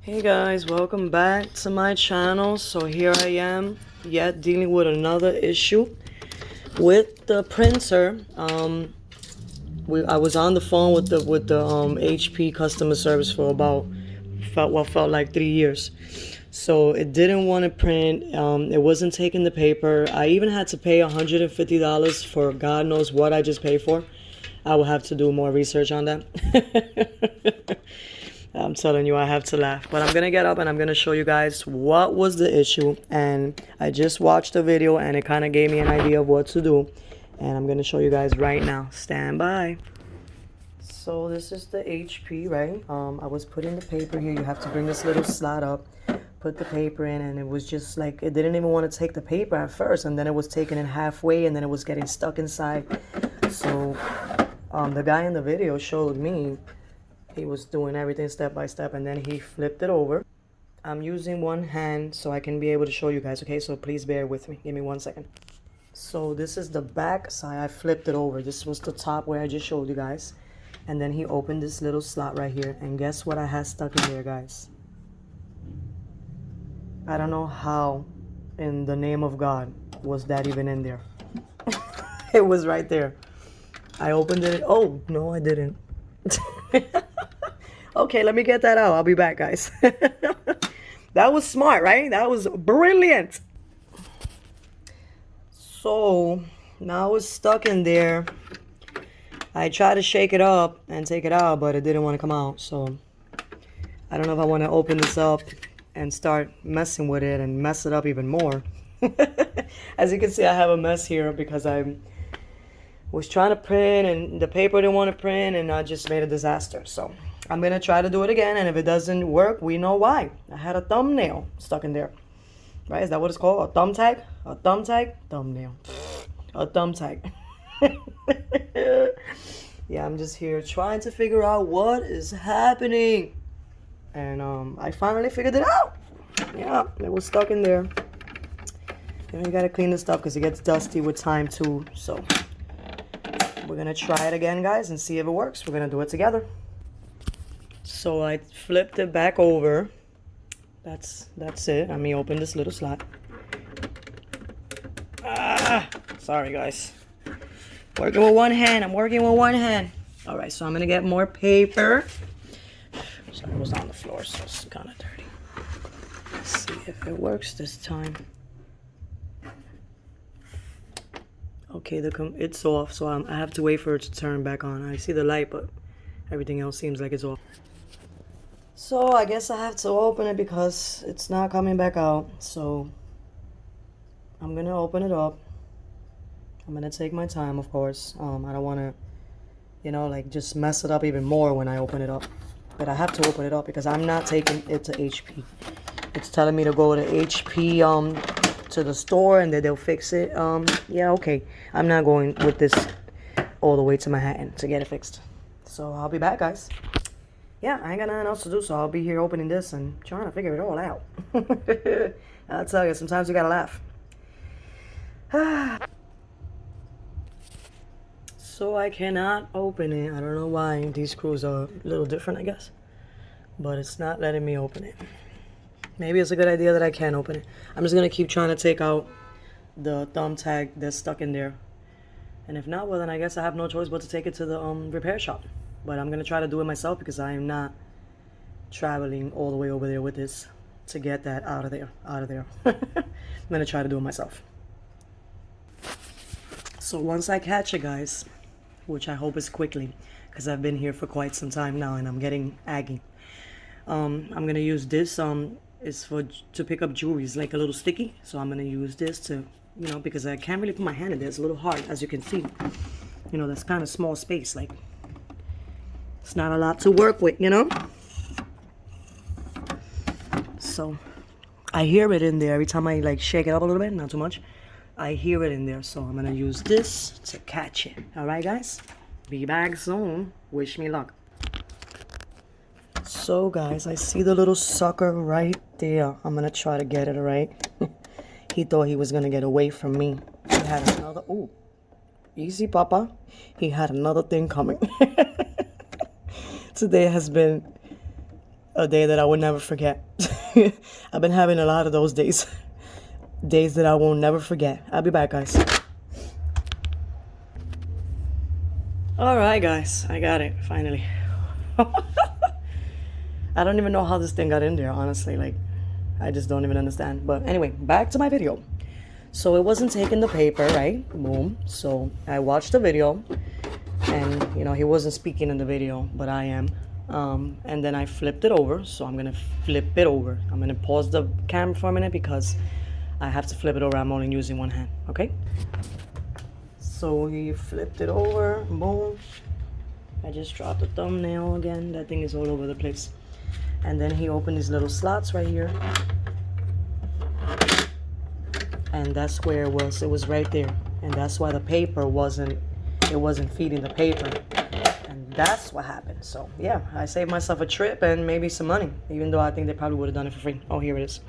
Hey guys, welcome back to my channel. So here I am, yet dealing with another issue with the printer. I was on the phone with the HP customer service for about felt like 3 years. So it didn't want to print. It wasn't taking the paper. I even had to pay $150 for God knows what I just paid for. I will have to do more research on that. I'm telling you, I have to laugh. But I'm going to get up and I'm going to show you guys what was the issue. And I just watched the video and it kind of gave me an idea of what to do. And I'm going to show you guys right now. Stand by. So this is the HP, right? I was putting the paper here. You have to bring this little slot up, put the paper in, and it was just like, it didn't even want to take the paper at first. And then it was taking it halfway and then it was getting stuck inside. So the guy in the video showed me. He was doing everything step by step and then he flipped it over. I'm using one hand so I can be able to show you guys, okay? So please bear with me. Give me 1 second. So this is the back side. I flipped it over. This was the top where I just showed you guys. And then he opened this little slot right here. And guess what I had stuck in there, guys? I don't know how in the name of God was that even in there. It was right there. I opened it. Oh, no, I didn't. Okay, let me get that out. I'll be back, guys. That was smart, right? That was brilliant. So now it's stuck in there. I tried to shake it up and take it out, but it didn't want to come out. So I don't know if I want to open this up and start messing with it and mess it up even more. As you can see, I have a mess here because I was trying to print and the paper didn't want to print and I just made a disaster. So I'm going to try to do it again, and if it doesn't work, we know why. I had a thumbnail stuck in there. Right? Is that what it's called? A thumbtack? A thumbtack? Thumbnail. A thumbtack. Yeah, I'm just here trying to figure out what is happening. And I finally figured it out. Yeah, it was stuck in there. And you got to clean this stuff because it gets dusty with time too. So we're going to try it again, guys, and see if it works. We're going to do it together. So I flipped it back over. That's it. Let me open this little slot. Sorry, guys. Working with one hand. I'm working with one hand. All right, so I'm going to get more paper. Sorry, it was on the floor, so it's kind of dirty. Let's see if it works this time. Okay, it's off, so I have to wait for it to turn back on. I see the light, but everything else seems like it's off. So I guess I have to open it because it's not coming back out. So I'm going to open it up. I'm going to take my time, of course. I don't want to, like just mess it up even more when I open it up. But I have to open it up because I'm not taking it to HP. It's telling me to go to HP to the store and then they'll fix it. Yeah, okay. I'm not going with this all the way to Manhattan to get it fixed. So I'll be back, guys. Yeah, I ain't got nothing else to do, so I'll be here opening this and trying to figure it all out. I'll tell you, sometimes you gotta laugh. So I cannot open it. I don't know why. These screws are a little different, I guess. But it's not letting me open it. Maybe it's a good idea that I can open it. I'm just gonna keep trying to take out the thumbtack that's stuck in there. And if not, well then I guess I have no choice but to take it to the repair shop. But I'm going to try to do it myself because I am not traveling all the way over there with this to get that out of there. I'm going to try to do it myself. So once I catch it, guys, which I hope is quickly because I've been here for quite some time now and I'm getting aggy. I'm going to use this. It's to pick up jewelry. It's like a little sticky. So I'm going to use this to, because I can't really put my hand in there. It's a little hard, as you can see. That's kind of small space, like. It's not a lot to work with, So I hear it in there every time I like shake it up a little bit, not too much. I hear it in there, so I'm gonna use this to catch it. All right, guys, be back soon. Wish me luck. So guys, I see the little sucker right there. I'm gonna try to get it. All right. He thought he was gonna get away from me. He had another. Ooh, easy, Papa. He had another thing coming. Today has been A day that I would never forget. I've been having a lot of those days. Days that I will never forget. I'll be back, guys. Alright, guys. I got it, finally. I don't even know how this thing got in there, honestly. Like, I just don't even understand. But anyway, back to my video. So it wasn't taking the paper, right? Boom. So I watched the video. And, you know, he wasn't speaking in the video, but I am. And then I flipped it over. So I'm going to flip it over. I'm going to pause the camera for a minute because I have to flip it over. I'm only using one hand. Okay? So he flipped it over. Boom. I just dropped the thumbnail again. That thing is all over the place. And then he opened these little slots right here. And that's where it was. It was right there. And that's why the paper wasn't feeding the paper. And that's what happened. So yeah, I saved myself a trip and maybe some money. Even though I think they probably would have done it for free. Oh, here it is.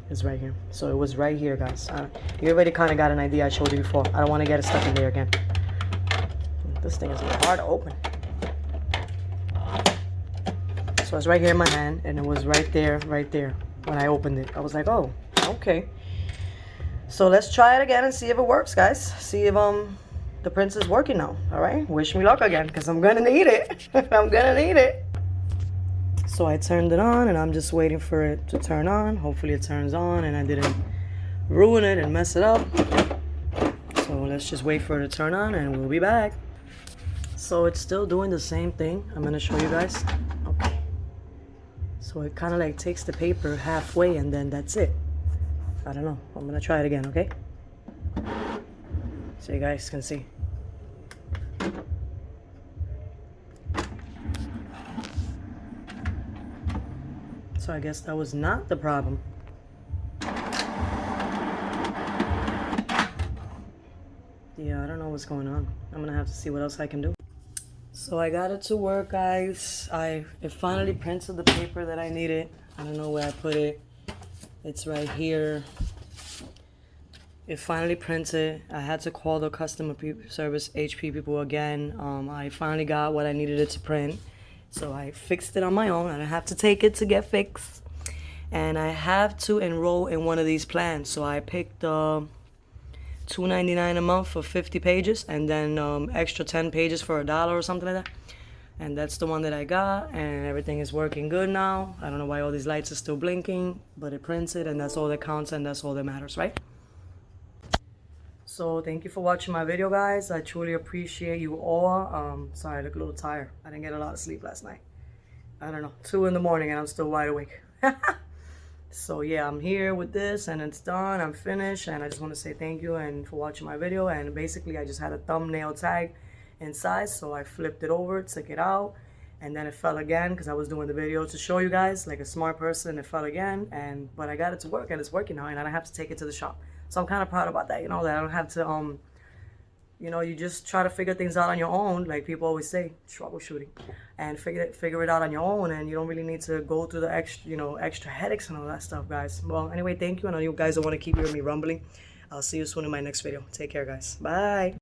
It's right here. So it was right here, guys. You already kind of got an idea. I showed you before. I don't want to get it stuck in there again. This thing is hard to open. So it's right here in my hand, and it was right there when I opened it. I was like, oh, okay. So let's try it again and see if it works, guys. See if the prince is working now. All right. Wish me luck again, because I'm gonna need it. I'm gonna need it. So I turned it on, and I'm just waiting for it to turn on. Hopefully it turns on, and I didn't ruin it and mess it up. So let's just wait for it to turn on, and we'll be back. So it's still doing the same thing. I'm gonna show you guys. Okay. So it kind of like takes the paper halfway, and then that's it. I don't know. I'm gonna try it again, okay? So you guys can see. So I guess that was not the problem. Yeah, I don't know what's going on. I'm gonna have to see what else I can do. So I got it to work, guys. It finally printed the paper that I needed. I don't know where I put it. It's right here. It finally printed. I had to call the customer service HP people again. I finally got what I needed it to print. So I fixed it on my own. I don't have to take it to get fixed. And I have to enroll in one of these plans. So I picked $2.99 a month for 50 pages, and then extra 10 pages for $1 or something like that. And that's the one that I got, and everything is working good now. I don't know why all these lights are still blinking, but it prints it, and that's all that counts, and that's all that matters, right? So thank you for watching my video, guys. I truly appreciate you all. Sorry, I look a little tired. I didn't get a lot of sleep last night. I don't know, 2 in the morning, and I'm still wide awake. So yeah, I'm here with this, and it's done. I'm finished, and I just want to say thank you and for watching my video. And basically, I just had a thumbnail tag inside, so I flipped it over, took it out, and then it fell again because I was doing the video to show you guys like a smart person. It fell again, but I got it to work, and it's working now, and I don't have to take it to the shop. So I'm kind of proud about that, you know, that I don't have to you know, you just try to figure things out on your own, like people always say, troubleshooting, and figure it out on your own, and you don't really need to go through the extra headaches and all that stuff, guys. Well, anyway, thank you. I know you guys don't want to keep hearing me rumbling. I'll see you soon in my next video. Take care, guys. Bye.